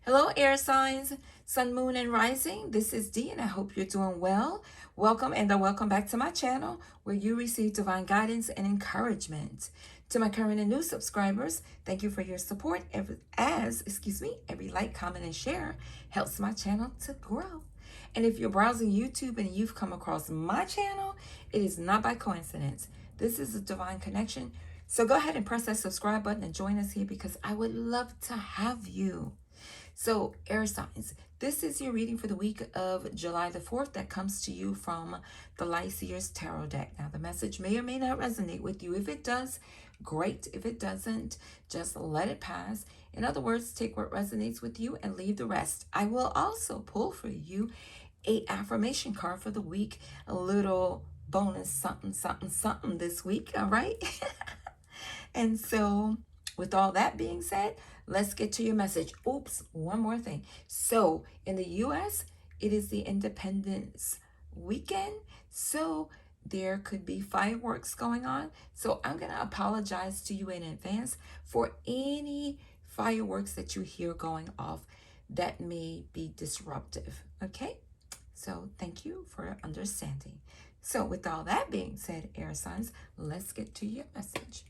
Hello, air signs, sun, moon, and rising. This is Dee, and I hope you're doing well. Welcome and welcome back to my channel where you receive divine guidance and encouragement. To my current and new subscribers, thank you for your support. Every like, comment, and share helps my channel to grow. And if you're browsing YouTube and you've come across my channel, it is not by coincidence. This is a divine connection. So go ahead and press that subscribe button and join us here because I would love to have you. So, air signs, this is your reading for the week of July the 4th that comes to you from the Light Seers Tarot deck. Now, the message may or may not resonate with you. If it does, great. If it doesn't, just let it pass. In other words, take what resonates with you and leave the rest. I will also pull for you a affirmation card for the week, a little bonus something, something, something this week, all right? And so, with all that being said, let's get to your message. Oops, one more thing. So, in the U.S., it is the Independence weekend. So, there could be fireworks going on. So, I'm going to apologize to you in advance for any fireworks that you hear going off that may be disruptive. Okay? So, thank you for understanding. So, with all that being said, air signs, let's get to your message.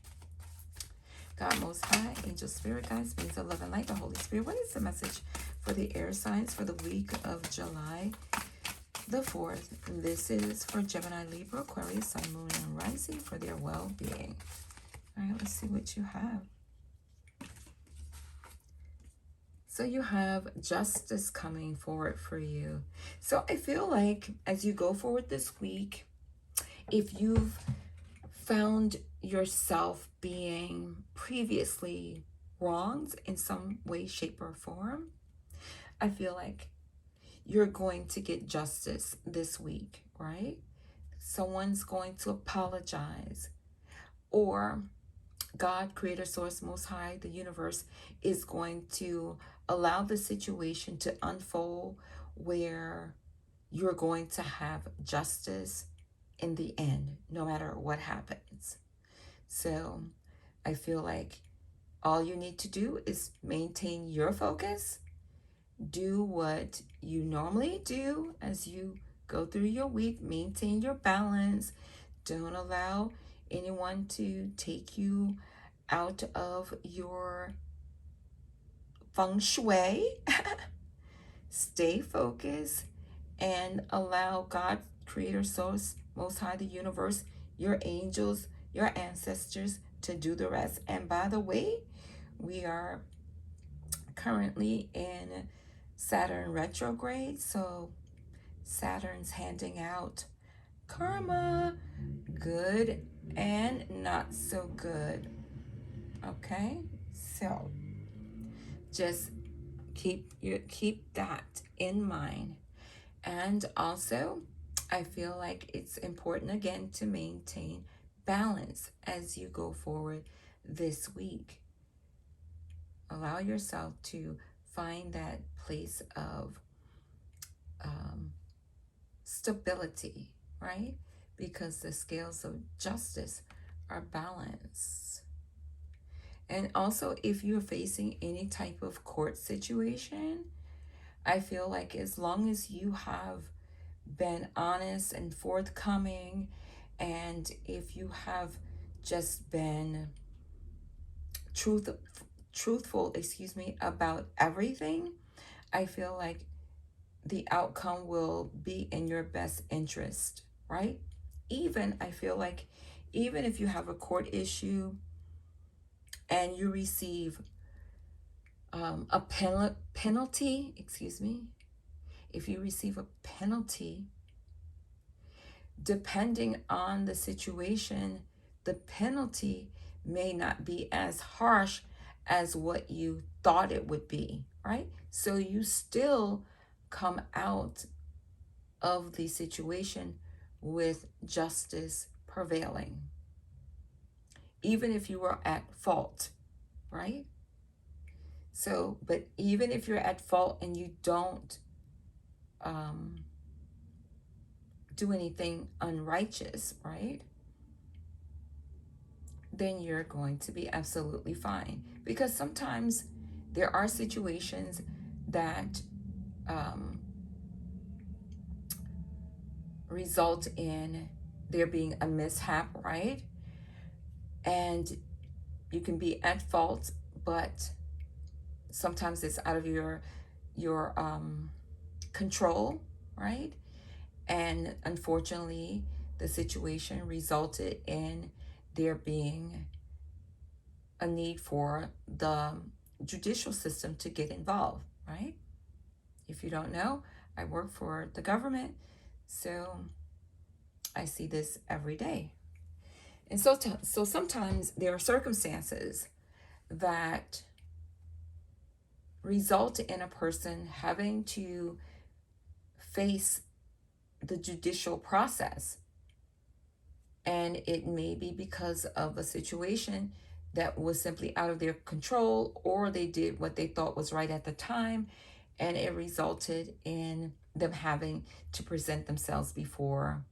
God Most High, Angel Spirit Guides, Beings of Love and Light, the Holy Spirit. What is the message for the air signs for the week of July the 4th? This is for Gemini, Libra, Aquarius, Sun, Moon, and Rising for their well-being. All right, let's see what you have. So you have justice coming forward for you. So I feel like as you go forward this week, if you've found yourself being previously wronged in some way, shape, or form, I feel like you're going to get justice this week, right? Someone's going to apologize, or God, Creator, Source, Most High, the universe is going to allow the situation to unfold where you're going to have justice in the end, no matter what happens. So I feel like all you need to do is maintain your focus, do what you normally do as you go through your week, maintain your balance, don't allow anyone to take you out of your feng shui. Stay focused and allow God, Creator, Source, Most High, the universe, your angels, your ancestors to do the rest. And by the way, we are currently in Saturn retrograde. So Saturn's handing out karma, good and not so good. Okay, so just keep that in mind. And also, I feel like it's important again to maintain balance as you go forward this week. Allow yourself to find that place of stability, right? Because the scales of justice are balanced. And also, if you're facing any type of court situation, I feel like as long as you have been honest and forthcoming, and if you have just been truthful, about everything, I feel like the outcome will be in your best interest, right? I feel like even if you have a court issue and you receive a penalty, if you receive a penalty, depending on the situation, the penalty may not be as harsh as what you thought it would be, right? So you still come out of the situation with justice prevailing, even if you were at fault, right? So, but even if you're at fault and you don't do anything unrighteous, right? Then you're going to be absolutely fine. Because sometimes there are situations that result in there being a mishap, right? And you can be at fault, but sometimes it's out of your control, right? And unfortunately, the situation resulted in there being a need for the judicial system to get involved, right? If you don't know, I work for the government, so I see this every day. And so sometimes there are circumstances that result in a person having to face the judicial process. And it may be because of a situation that was simply out of their control, or they did what they thought was right at the time, and it resulted in them having to present themselves before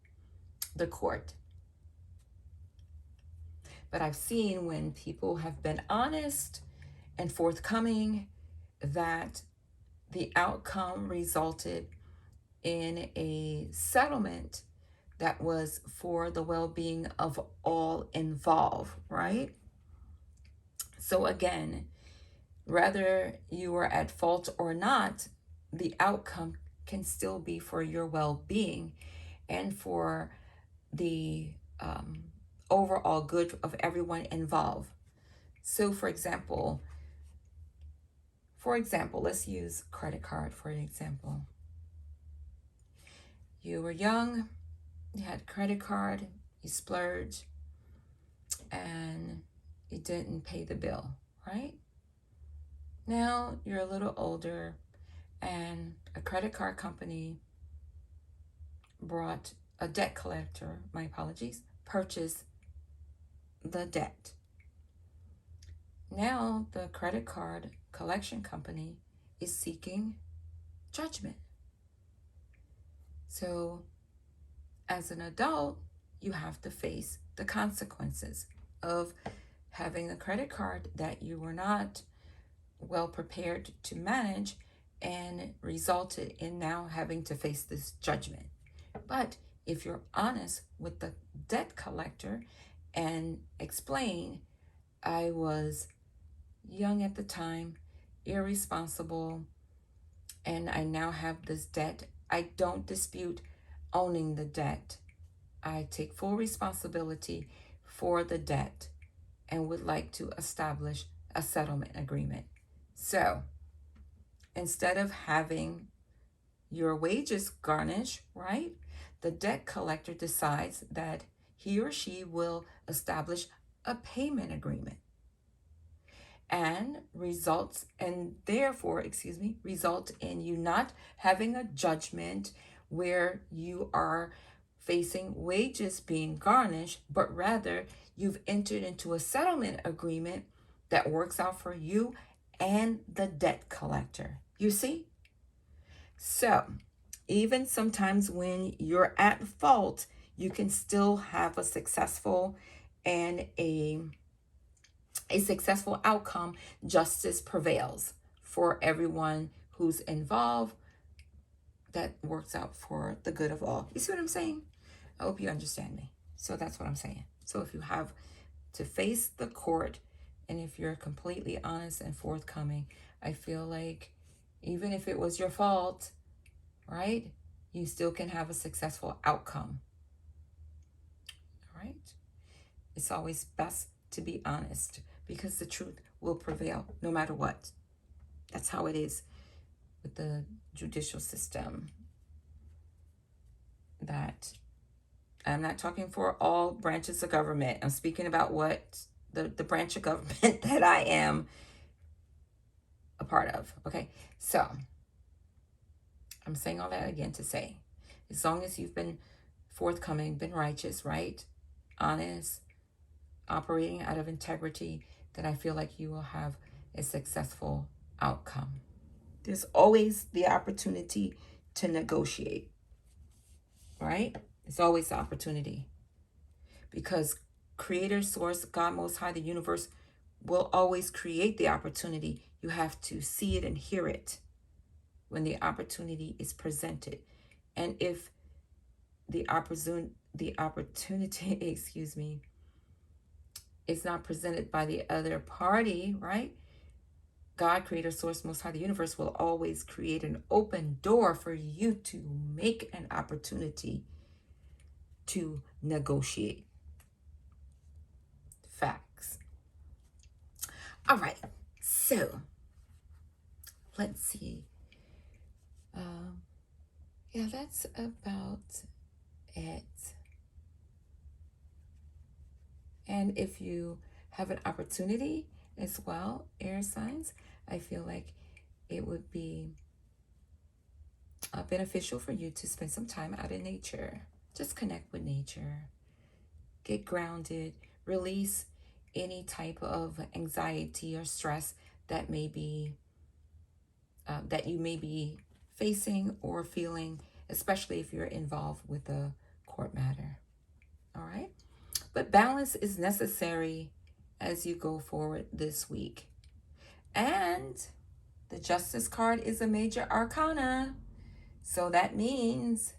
the court. But I've seen when people have been honest and forthcoming that the outcome resulted in a settlement that was for the well-being of all involved, right? So again, whether you are at fault or not, the outcome can still be for your well-being and for the overall good of everyone involved. So for example, let's use credit card for an example. You were young, you had a credit card, you splurged, and you didn't pay the bill, right? Now you're a little older, and a credit card company brought a debt collector, my apologies, purchased the debt. Now the credit card collection company is seeking judgment. So as an adult, you have to face the consequences of having a credit card that you were not well prepared to manage and resulted in now having to face this judgment. But if you're honest with the debt collector and explain, I was young at the time, irresponsible, and I now have this debt. I don't dispute owning the debt. I take full responsibility for the debt and would like to establish a settlement agreement. So instead of having your wages garnished, right, the debt collector decides that he or she will establish a payment agreement and result in you not having a judgment where you are facing wages being garnished, but rather you've entered into a settlement agreement that works out for you and the debt collector. You see? So even sometimes when you're at fault, you can still have a successful and a successful outcome. Justice prevails for everyone who's involved. That works out for the good of all. You see what I'm saying? I hope you understand me. So that's what I'm saying. So if you have to face the court, and if you're completely honest and forthcoming, I feel like even if it was your fault, right, you still can have a successful outcome. All right? It's always best to be honest because the truth will prevail no matter what. That's how it is with the judicial system. That I'm not talking for all branches of government. I'm speaking about what the branch of government that I am a part of. Okay, so I'm saying all that again to say, as long as you've been forthcoming, been righteous, right, honest, operating out of integrity, then I feel like you will have a successful outcome. There's always the opportunity to negotiate, right? It's always the opportunity because Creator, Source, God Most High, the universe will always create the opportunity. You have to see it and hear it. when the opportunity is presented. And if the opportunity, excuse me, is not presented by the other party, right? God, Creator, Source, Most High, the universe will always create an open door for you to make an opportunity to negotiate. Facts. All right, so let's see. Yeah, that's about it. And if you have an opportunity as well, air signs, I feel like it would be beneficial for you to spend some time out in nature. Just connect with nature, get grounded, release any type of anxiety or stress that may be that you may be facing or feeling, especially if you're involved with a court matter. All right, but balance is necessary as you go forward this week. And the Justice card is a major arcana, so that means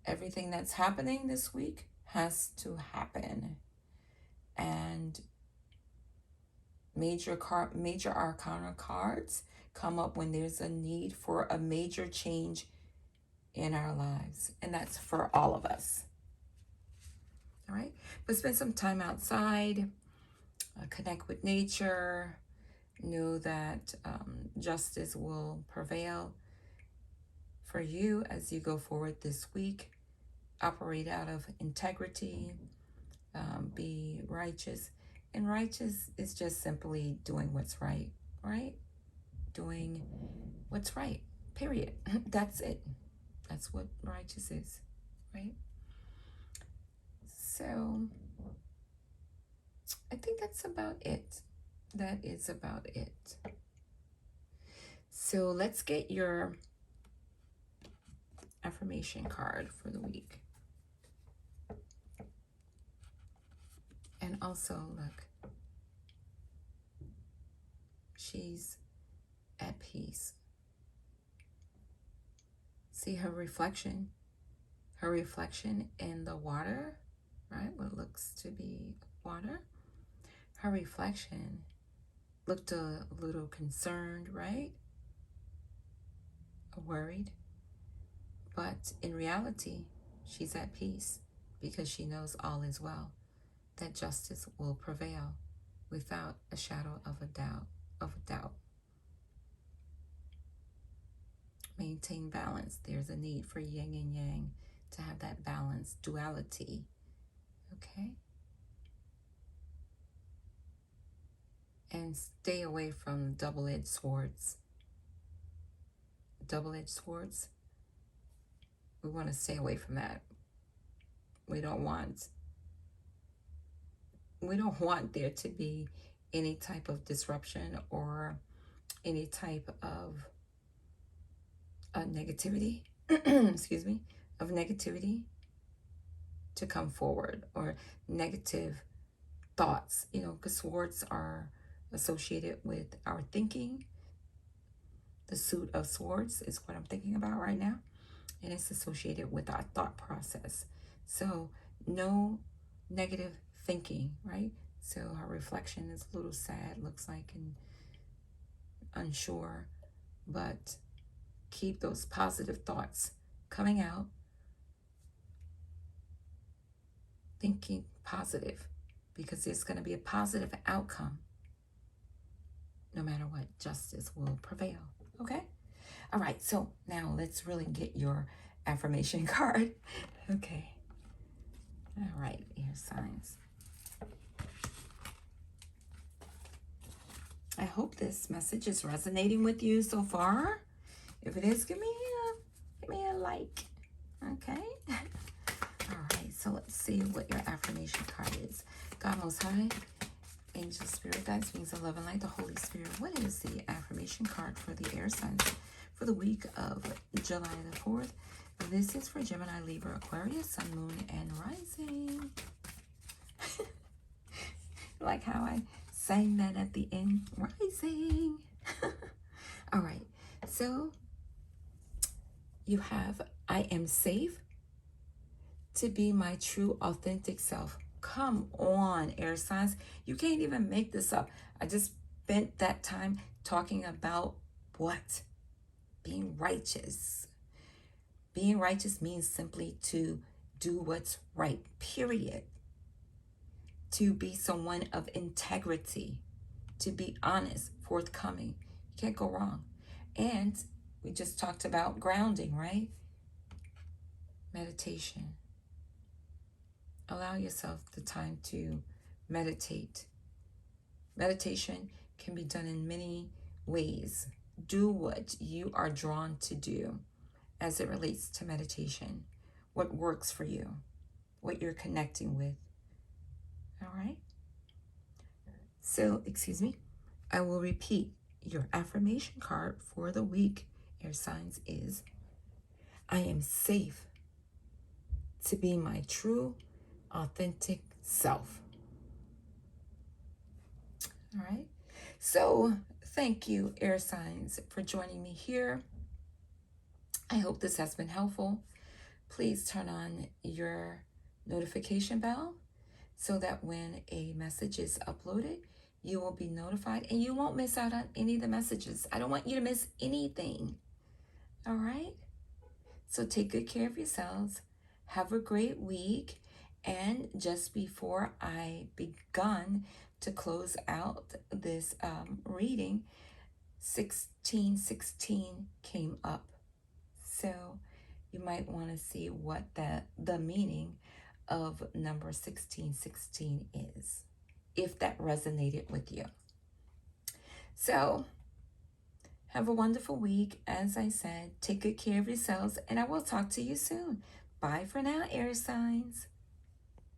everything that's happening this week has to happen. And major arcana cards come up when there's a need for a major change in our lives, and that's for all of us. All right, but spend some time outside, connect with nature, know that justice will prevail for you as you go forward this week. Operate out of integrity, be righteous. And righteous is just simply doing what's right, right? Doing what's right, period. That's it. That's what righteous is, right? So I think that's about it. That is about it. So let's get your affirmation card for the week. And also, look, she's at peace. See her reflection in the water, right? What looks to be water. Her reflection looked a little concerned, right? Worried. But in reality, she's at peace because she knows all is well, that justice will prevail without a shadow of a doubt. Maintain balance. There's a need for yin and yang to have that balance, duality. Okay? And stay away from double-edged swords. Double-edged swords, we want to stay away from that. We don't want there to be any type of disruption or any type of negativity, excuse me, of negativity to come forward, or negative thoughts, because swords are associated with our thinking. The suit of swords is what I'm thinking about right now, and it's associated with our thought process. So no negative thinking, right? So her reflection is a little sad, looks like, and unsure, but keep those positive thoughts coming out, thinking positive, because there's going to be a positive outcome. No matter what, justice will prevail. Okay? All right, so now let's really get your affirmation card. Okay. All right, air signs. I hope this message is resonating with you so far. If it is, give me a like. Okay? All right, so let's see what your affirmation card is. God Most High, Angel, Spirit Guides, Beings of Love and Light, the Holy Spirit. What is the affirmation card for the air signs for the week of July the 4th? This is for Gemini, Libra, Aquarius, Sun, Moon, and Rising. Like how I sang that at the end, rising. All right, so you have, I am safe to be my true authentic self. Come on, air signs. You can't even make this up. I just spent that time talking about what? Being righteous. Being righteous means simply to do what's right, period. To be someone of integrity, to be honest, forthcoming. You can't go wrong. And we just talked about grounding, right? Meditation. Allow yourself the time to meditate. Meditation can be done in many ways. Do what you are drawn to do as it relates to meditation. What works for you, what you're connecting with. All right? So, excuse me, I will repeat your affirmation card for the week, air signs, is I am safe to be my true, authentic self. All right. So thank you, air signs, for joining me here. I hope this has been helpful. Please turn on your notification bell so that when a message is uploaded, you will be notified and you won't miss out on any of the messages. I don't want you to miss anything. All right. So take good care of yourselves. Have a great week. And just before I begun to close out this reading, 1616 came up. So you might want to see what the meaning of number 1616 is, if that resonated with you. So have a wonderful week. As I said, take good care of yourselves, and I will talk to you soon. Bye for now, air signs.